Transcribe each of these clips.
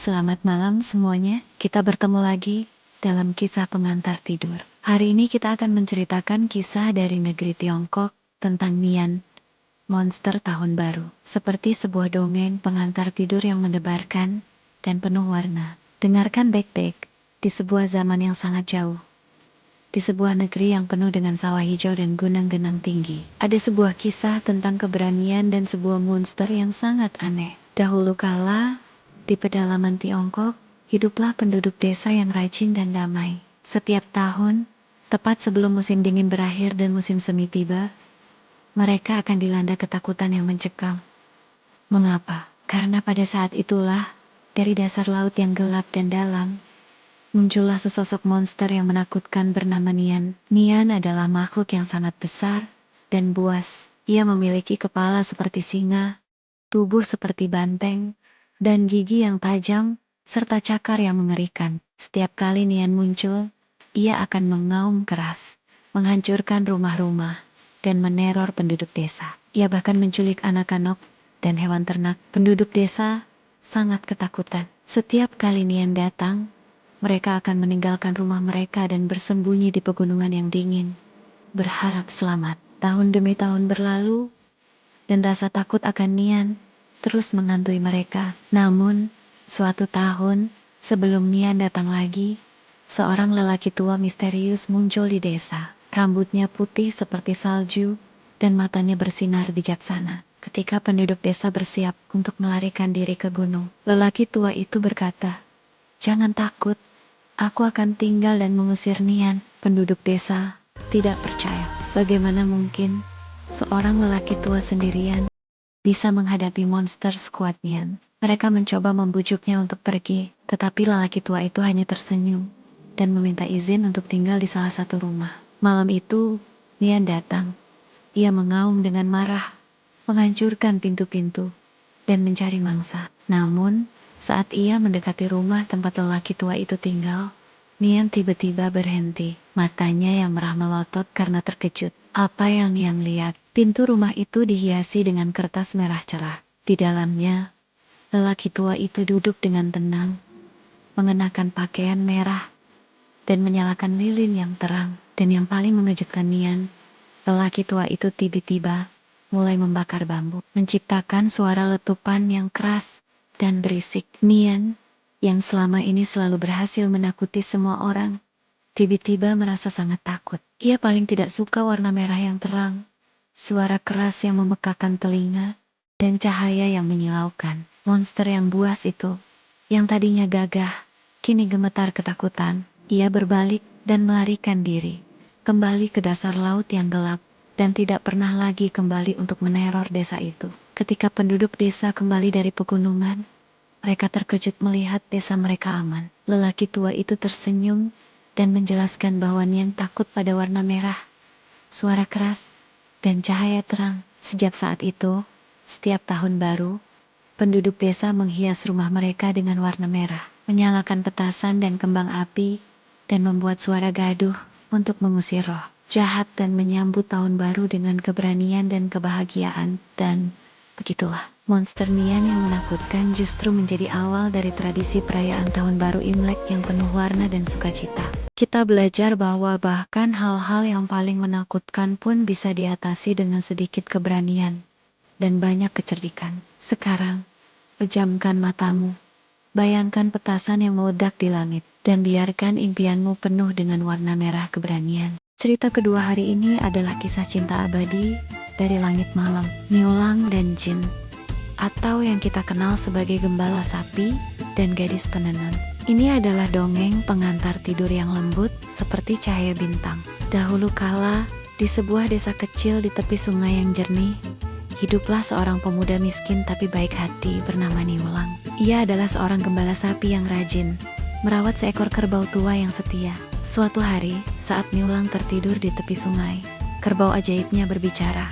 Selamat malam semuanya, kita bertemu lagi dalam kisah pengantar tidur. Hari ini kita akan menceritakan kisah dari negeri Tiongkok tentang Nian, monster tahun baru. Seperti sebuah dongeng pengantar tidur yang mendebarkan dan penuh warna. Dengarkan baik-baik, di sebuah zaman yang sangat jauh, di sebuah negeri yang penuh dengan sawah hijau dan gunung-gunung tinggi, ada sebuah kisah tentang keberanian dan sebuah monster yang sangat aneh. Dahulu kala, di pedalaman Tiongkok, hiduplah penduduk desa yang rajin dan damai. Setiap tahun, tepat sebelum musim dingin berakhir dan musim semi tiba, mereka akan dilanda ketakutan yang mencekam. Mengapa? Karena pada saat itulah, dari dasar laut yang gelap dan dalam, muncullah sesosok monster yang menakutkan bernama Nian. Nian adalah makhluk yang sangat besar dan buas. Ia memiliki kepala seperti singa, tubuh seperti banteng, dan gigi yang tajam, serta cakar yang mengerikan. Setiap kali Nian muncul, ia akan mengaum keras, menghancurkan rumah-rumah, dan meneror penduduk desa. Ia bahkan menculik anak-anak dan hewan ternak. Penduduk desa sangat ketakutan. Setiap kali Nian datang, mereka akan meninggalkan rumah mereka dan bersembunyi di pegunungan yang dingin, berharap selamat. Tahun demi tahun berlalu, dan rasa takut akan Nian terus menghantui mereka. Namun, suatu tahun sebelum Nian datang lagi, seorang lelaki tua misterius muncul di desa. Rambutnya putih seperti salju, dan matanya bersinar bijaksana. Ketika penduduk desa bersiap untuk melarikan diri ke gunung, lelaki tua itu berkata, "Jangan takut, aku akan tinggal dan mengusir Nian." Penduduk desa tidak percaya. Bagaimana mungkin seorang lelaki tua sendirian bisa menghadapi monster sekuat Nian? Mereka mencoba membujuknya untuk pergi, tetapi lelaki tua itu hanya tersenyum dan meminta izin untuk tinggal di salah satu rumah. Malam itu, Nian datang. Ia mengaum dengan marah, menghancurkan pintu-pintu, dan mencari mangsa. Namun, saat ia mendekati rumah tempat lelaki tua itu tinggal, Nian tiba-tiba berhenti. Matanya yang merah melotot karena terkejut. Apa yang Nian lihat? Pintu rumah itu dihiasi dengan kertas merah cerah. Di dalamnya, lelaki tua itu duduk dengan tenang, mengenakan pakaian merah, dan menyalakan lilin yang terang. Dan yang paling mengejutkan Nian, lelaki tua itu tiba-tiba mulai membakar bambu, menciptakan suara letupan yang keras dan berisik. Nian, yang selama ini selalu berhasil menakuti semua orang, tiba-tiba merasa sangat takut. Ia paling tidak suka warna merah yang terang, suara keras yang memekakan telinga, dan cahaya yang menyilaukan. Monster yang buas itu, yang tadinya gagah, kini gemetar ketakutan. Ia berbalik dan melarikan diri, kembali ke dasar laut yang gelap, dan tidak pernah lagi kembali untuk meneror desa itu. Ketika penduduk desa kembali dari pegunungan, mereka terkejut melihat desa mereka aman. Lelaki tua itu tersenyum dan menjelaskan bahwa Nian takut pada warna merah, suara keras, dan cahaya terang. Sejak saat itu, setiap tahun baru, penduduk desa menghias rumah mereka dengan warna merah, menyalakan petasan dan kembang api, dan membuat suara gaduh untuk mengusir roh jahat dan menyambut tahun baru dengan keberanian dan kebahagiaan. Dan begitulah, monster Nian yang menakutkan justru menjadi awal dari tradisi perayaan tahun baru Imlek yang penuh warna dan sukacita. Kita belajar bahwa bahkan hal-hal yang paling menakutkan pun bisa diatasi dengan sedikit keberanian dan banyak kecerdikan. Sekarang, pejamkan matamu, bayangkan petasan yang meledak di langit, dan biarkan impianmu penuh dengan warna merah keberanian. Cerita kedua hari ini adalah kisah cinta abadi dari langit malam, Niulang dan Jin, atau yang kita kenal sebagai gembala sapi dan gadis penenun. Ini adalah dongeng pengantar tidur yang lembut seperti cahaya bintang. Dahulu kala, di sebuah desa kecil di tepi sungai yang jernih, hiduplah seorang pemuda miskin tapi baik hati bernama Niulang. Ia adalah seorang gembala sapi yang rajin, merawat seekor kerbau tua yang setia. Suatu hari, saat Niulang tertidur di tepi sungai, kerbau ajaibnya berbicara.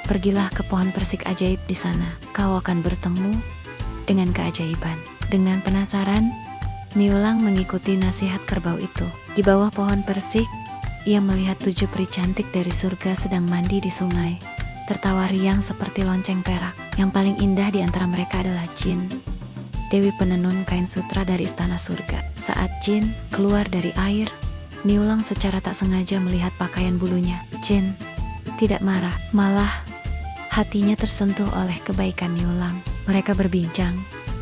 "Pergilah ke pohon persik ajaib di sana. Kau akan bertemu dengan keajaiban." Dengan penasaran, Niulang mengikuti nasihat kerbau itu. Di bawah pohon persik, ia melihat 7 peri cantik dari surga sedang mandi di sungai, tertawa riang seperti lonceng perak. Yang paling indah di antara mereka adalah Jin, Dewi penenun kain sutra dari istana surga. Saat Jin keluar dari air, Niulang secara tak sengaja melihat pakaian bulunya. Jin tidak marah, malah hatinya tersentuh oleh kebaikan Niulang. Mereka berbincang,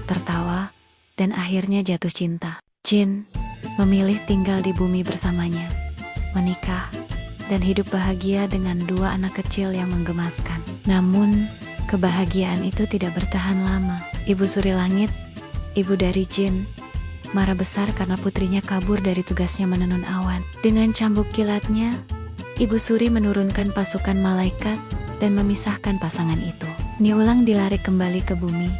tertawa, dan akhirnya jatuh cinta. Jin memilih tinggal di bumi bersamanya, menikah, dan hidup bahagia dengan 2 anak kecil yang menggemaskan. Namun, kebahagiaan itu tidak bertahan lama. Ibu Suri Langit, ibu dari Jin, marah besar karena putrinya kabur dari tugasnya menenun awan. Dengan cambuk kilatnya, Ibu Suri menurunkan pasukan malaikat dan memisahkan pasangan itu. Niulang dilarik kembali ke bumi,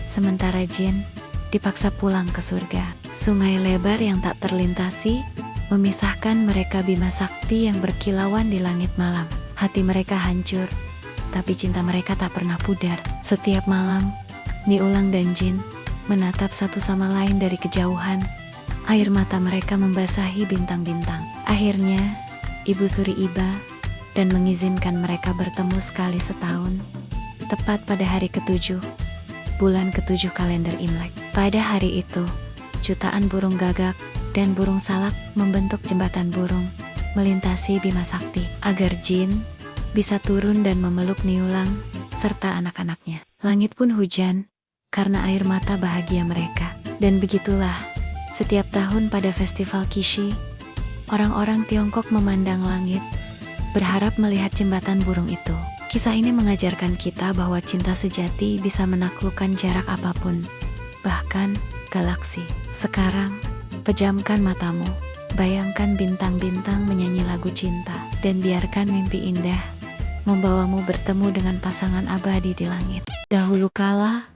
sementara Jin dipaksa pulang ke surga. Sungai lebar yang tak terlintasi memisahkan mereka Bima Sakti yang berkilauan di langit malam. Hati mereka hancur, tapi cinta mereka tak pernah pudar. Setiap malam, Niulang dan Jin menatap satu sama lain dari kejauhan. Air mata mereka membasahi bintang-bintang. Akhirnya, Ibu Suri iba dan mengizinkan mereka bertemu sekali setahun, tepat pada hari ke-7, bulan ke-7 kalender Imlek. Pada hari itu, jutaan burung gagak dan burung salak membentuk jembatan burung melintasi Bima Sakti agar Jin bisa turun dan memeluk Niulang serta anak-anaknya. Langit pun hujan karena air mata bahagia mereka. Dan begitulah, setiap tahun pada festival Qixi, orang-orang Tiongkok memandang langit, berharap melihat jembatan burung itu. Kisah ini mengajarkan kita bahwa cinta sejati bisa menaklukkan jarak apapun, bahkan galaksi. Sekarang, pejamkan matamu, bayangkan bintang-bintang menyanyi lagu cinta, dan biarkan mimpi indah membawamu bertemu dengan pasangan abadi di langit. Dahulu kala,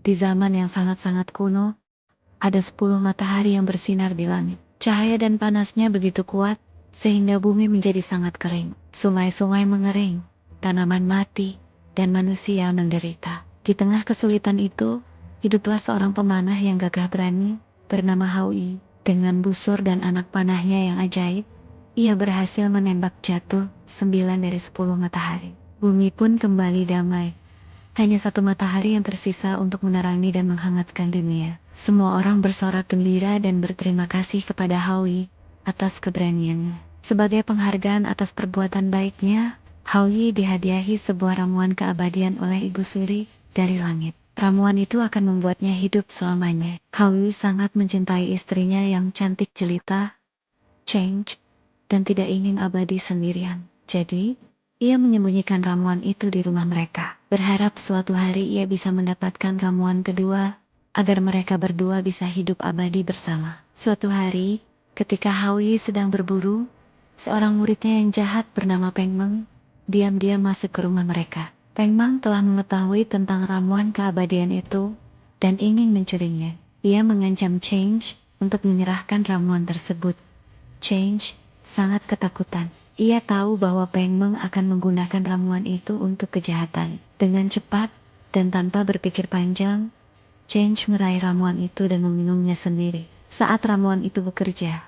di zaman yang sangat-sangat kuno, ada 10 matahari yang bersinar di langit. Cahaya dan panasnya begitu kuat, sehingga bumi menjadi sangat kering. Sungai-sungai mengering, tanaman mati, dan manusia menderita. Di tengah kesulitan itu, hiduplah seorang pemanah yang gagah berani, bernama Haui. Dengan busur dan anak panahnya yang ajaib, ia berhasil menembak jatuh 9 dari 10 matahari. Bumi pun kembali damai. Hanya 1 matahari yang tersisa untuk menerangi dan menghangatkan dunia. Semua orang bersorak gembira dan berterima kasih kepada Haui atas keberaniannya. Sebagai penghargaan atas perbuatan baiknya, Haui dihadiahi sebuah ramuan keabadian oleh Ibu Suri dari langit. Ramuan itu akan membuatnya hidup selamanya. Haui sangat mencintai istrinya yang cantik jelita, Cheng, dan tidak ingin abadi sendirian. Jadi, ia menyembunyikan ramuan itu di rumah mereka, berharap suatu hari ia bisa mendapatkan ramuan kedua, agar mereka berdua bisa hidup abadi bersama. Suatu hari, ketika Haui sedang berburu, seorang muridnya yang jahat bernama Peng Meng, diam-diam masuk ke rumah mereka. Peng Meng telah mengetahui tentang ramuan keabadian itu, dan ingin mencurinya. Ia mengancam Cheng untuk menyerahkan ramuan tersebut. Cheng sangat ketakutan. Ia tahu bahwa Peng Meng akan menggunakan ramuan itu untuk kejahatan. Dengan cepat dan tanpa berpikir panjang, Cheng meraih ramuan itu dan meminumnya sendiri. Saat ramuan itu bekerja,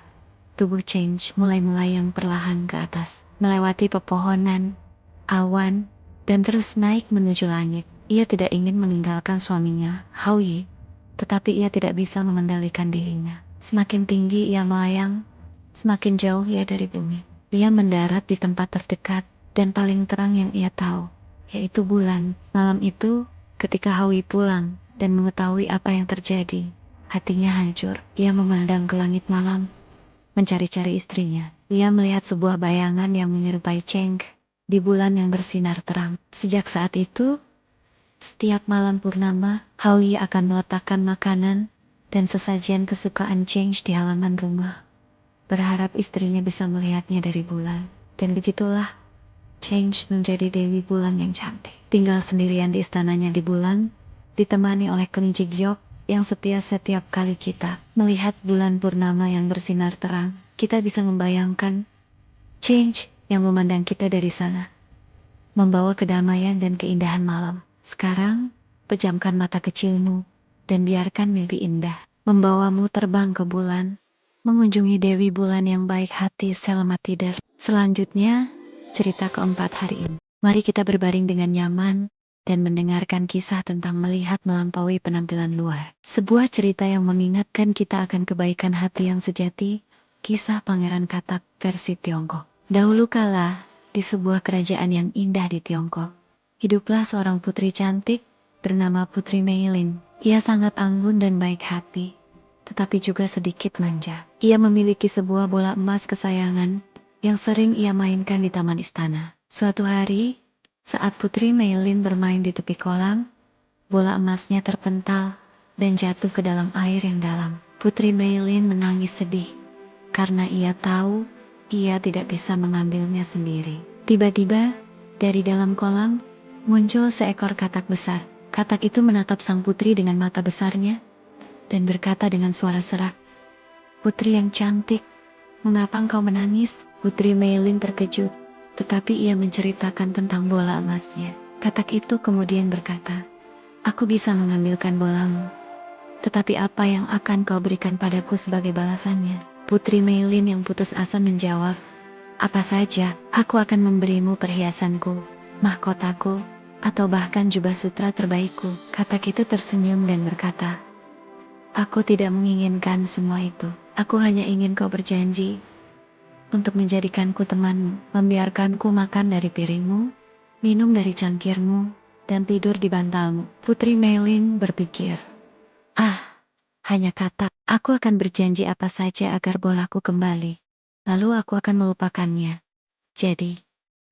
tubuh Cheng mulai melayang perlahan ke atas, melewati pepohonan, awan, dan terus naik menuju langit. Ia tidak ingin meninggalkan suaminya, Haui, tetapi ia tidak bisa mengendalikan dirinya. Semakin tinggi ia melayang, semakin jauh ia dari bumi. Ia mendarat di tempat terdekat dan paling terang yang ia tahu, yaitu bulan. Malam itu, ketika Haui pulang dan mengetahui apa yang terjadi, hatinya hancur. Ia memandang ke langit malam, mencari-cari istrinya. Ia melihat sebuah bayangan yang menyerupai Cheng di bulan yang bersinar terang. Sejak saat itu, setiap malam purnama, Haui akan meletakkan makanan dan sesajian kesukaan Cheng di halaman rumah, berharap istrinya bisa melihatnya dari bulan. Dan begitulah, Cheng menjadi Dewi Bulan yang cantik. Tinggal sendirian di istananya di bulan, ditemani oleh kelinci giok yang setia. Setiap kali kita melihat bulan purnama yang bersinar terang, kita bisa membayangkan Cheng yang memandang kita dari sana, membawa kedamaian dan keindahan malam. Sekarang, pejamkan mata kecilmu dan biarkan mimpi indah membawamu terbang ke bulan, mengunjungi Dewi Bulan yang baik hati. Selamat tidur. Selanjutnya, cerita keempat hari ini. Mari kita berbaring dengan nyaman, dan mendengarkan kisah tentang melihat melampaui penampilan luar. Sebuah cerita yang mengingatkan kita akan kebaikan hati yang sejati, kisah Pangeran Katak versi Tiongkok. Dahulu kala, di sebuah kerajaan yang indah di Tiongkok, hiduplah seorang putri cantik bernama Putri Meilin. Ia sangat anggun dan baik hati, tetapi juga sedikit manja. Ia memiliki sebuah bola emas kesayangan yang sering ia mainkan di taman istana. Suatu hari, saat Putri Meilin bermain di tepi kolam, bola emasnya terpental dan jatuh ke dalam air yang dalam. Putri Meilin menangis sedih karena ia tahu ia tidak bisa mengambilnya sendiri. Tiba-tiba, dari dalam kolam, muncul seekor katak besar. Katak itu menatap sang putri dengan mata besarnya dan berkata dengan suara serak, "Putri yang cantik, mengapa engkau menangis?" Putri Meilin terkejut, tetapi ia menceritakan tentang bola emasnya. Katak itu kemudian berkata, "Aku bisa mengambilkan bolamu, tetapi apa yang akan kau berikan padaku sebagai balasannya?" Putri Meilin yang putus asa menjawab, "Apa saja, aku akan memberimu perhiasanku, mahkotaku, atau bahkan jubah sutra terbaikku." Katak itu tersenyum dan berkata, "Aku tidak menginginkan semua itu. Aku hanya ingin kau berjanji untuk menjadikanku temanmu, membiarkanku makan dari piringmu, minum dari cangkirmu, dan tidur di bantalmu." Putri Meilin berpikir, hanya kata, "Aku akan berjanji apa saja agar bolaku kembali. Lalu aku akan melupakannya." Jadi,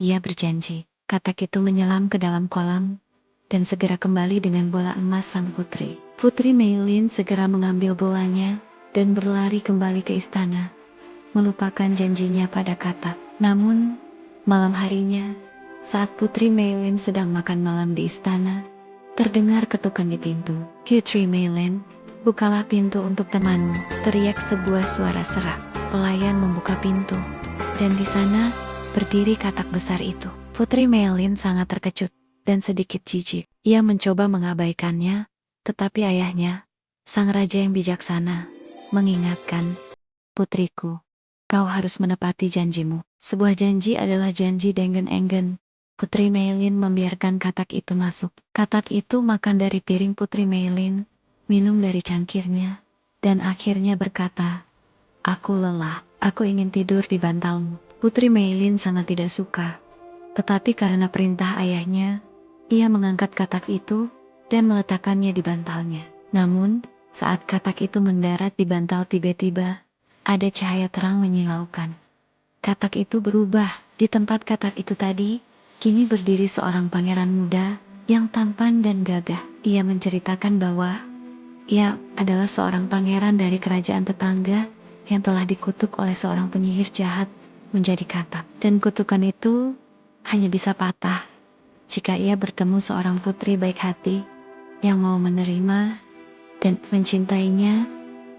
ia berjanji. Katak itu menyelam ke dalam kolam dan segera kembali dengan bola emas sang putri. Putri Meilin segera mengambil bolanya dan berlari kembali ke istana, melupakan janjinya pada katak. Namun, malam harinya, saat Putri Meilin sedang makan malam di istana, terdengar ketukan di pintu. "Putri Meilin, bukalah pintu untuk temanmu," teriak sebuah suara serak. Pelayan membuka pintu, dan di sana berdiri katak besar itu. Putri Meilin sangat terkejut dan sedikit jijik. Ia mencoba mengabaikannya, tetapi ayahnya, sang raja yang bijaksana, mengingatkan, "Putriku, kau harus menepati janjimu." Sebuah janji adalah janji Dengen-Engen. Putri Meilin membiarkan katak itu masuk. Katak itu makan dari piring Putri Meilin, minum dari cangkirnya, dan akhirnya berkata, "Aku lelah, aku ingin tidur di bantalmu." Putri Meilin sangat tidak suka, tetapi karena perintah ayahnya, ia mengangkat katak itu dan meletakkannya di bantalnya. Namun, saat katak itu mendarat di bantal, tiba-tiba ada cahaya terang menyilaukan. Katak itu berubah. Di tempat katak itu tadi, kini berdiri seorang pangeran muda yang tampan dan gagah. Ia menceritakan bahwa ia adalah seorang pangeran dari kerajaan tetangga yang telah dikutuk oleh seorang penyihir jahat menjadi katak. Dan kutukan itu hanya bisa patah jika ia bertemu seorang putri baik hati yang mau menerima dan mencintainya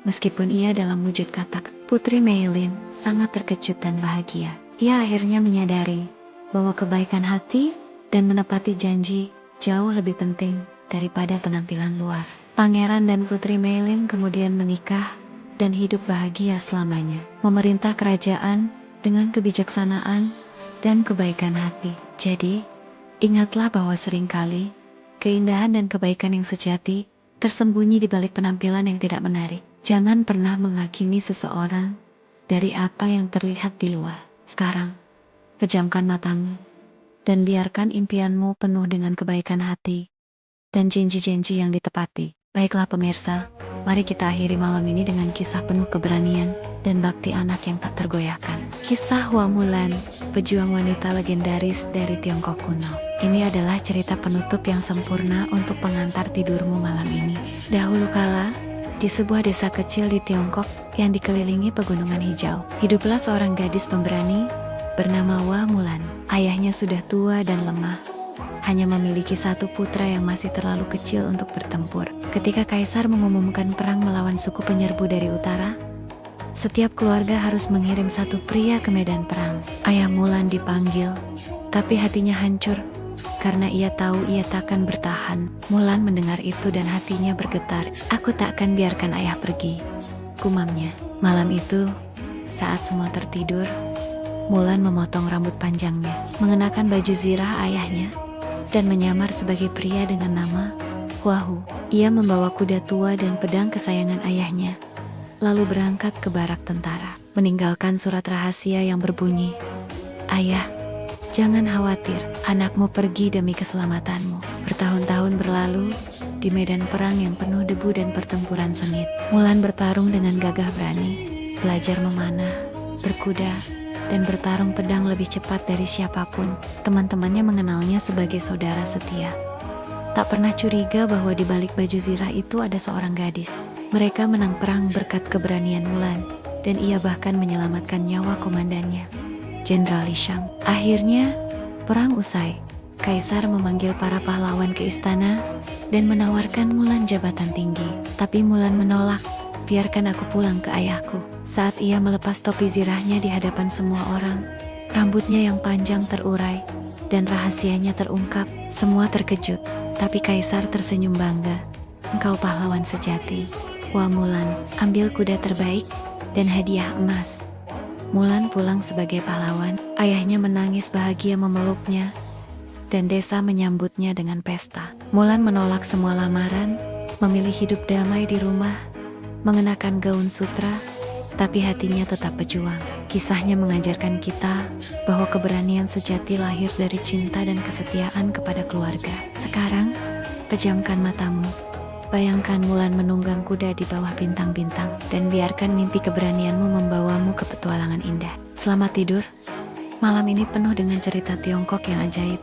meskipun ia dalam wujud katak. Putri Meilin sangat terkejut dan bahagia. Ia akhirnya menyadari bahwa kebaikan hati dan menepati janji jauh lebih penting daripada penampilan luar. Pangeran dan Putri Meilin kemudian menikah dan hidup bahagia selamanya, memerintah kerajaan dengan kebijaksanaan dan kebaikan hati. Jadi, ingatlah bahwa seringkali keindahan dan kebaikan yang sejati tersembunyi di balik penampilan yang tidak menarik. Jangan pernah menghakimi seseorang dari apa yang terlihat di luar. Sekarang, pejamkan matamu dan biarkan impianmu penuh dengan kebaikan hati dan janji-janji yang ditepati. Baiklah pemirsa, mari kita akhiri malam ini dengan kisah penuh keberanian dan bakti anak yang tak tergoyahkan. Kisah Hua Mulan, pejuang wanita legendaris dari Tiongkok kuno. Ini adalah cerita penutup yang sempurna untuk pengantar tidurmu malam ini. Dahulu kala, di sebuah desa kecil di Tiongkok yang dikelilingi pegunungan hijau, hiduplah seorang gadis pemberani bernama Hua Mulan. Ayahnya sudah tua dan lemah, hanya memiliki satu putra yang masih terlalu kecil untuk bertempur. Ketika kaisar mengumumkan perang melawan suku penyerbu dari utara, setiap keluarga harus mengirim satu pria ke medan perang. Ayah Mulan dipanggil, tapi hatinya hancur karena ia tahu ia takkan bertahan. Mulan mendengar itu dan hatinya bergetar. "Aku tak akan biarkan ayah pergi," gumamnya. Malam itu, saat semua tertidur, Mulan memotong rambut panjangnya, mengenakan baju zirah ayahnya, dan menyamar sebagai pria dengan nama Wahu. Ia membawa kuda tua dan pedang kesayangan ayahnya, lalu berangkat ke barak tentara, meninggalkan surat rahasia yang berbunyi, "Ayah, jangan khawatir, anakmu pergi demi keselamatanmu." Bertahun-tahun berlalu, di medan perang yang penuh debu dan pertempuran sengit, Mulan bertarung dengan gagah berani, belajar memanah, berkuda, dan bertarung pedang lebih cepat dari siapapun. Teman-temannya mengenalnya sebagai saudara setia. Tak pernah curiga bahwa di balik baju zirah itu ada seorang gadis. Mereka menang perang berkat keberanian Mulan, dan ia bahkan menyelamatkan nyawa komandannya, Jenderal Li Shang. Akhirnya, perang usai. Kaisar memanggil para pahlawan ke istana dan menawarkan Mulan jabatan tinggi. Tapi Mulan menolak, "Biarkan aku pulang ke ayahku." Saat ia melepas topi zirahnya di hadapan semua orang, rambutnya yang panjang terurai dan rahasianya terungkap. Semua terkejut, tapi Kaisar tersenyum bangga. "Engkau pahlawan sejati. Wah Mulan, ambil kuda terbaik dan hadiah emas." Mulan pulang sebagai pahlawan. Ayahnya menangis bahagia memeluknya, dan desa menyambutnya dengan pesta. Mulan menolak semua lamaran, memilih hidup damai di rumah, mengenakan gaun sutra, tapi hatinya tetap berjuang. Kisahnya mengajarkan kita bahwa keberanian sejati lahir dari cinta dan kesetiaan kepada keluarga. Sekarang, pejamkan matamu. Bayangkan Mulan menunggang kuda di bawah bintang-bintang, dan biarkan mimpi keberanianmu membawamu ke petualangan indah. Selamat tidur. Malam ini penuh dengan cerita Tiongkok yang ajaib.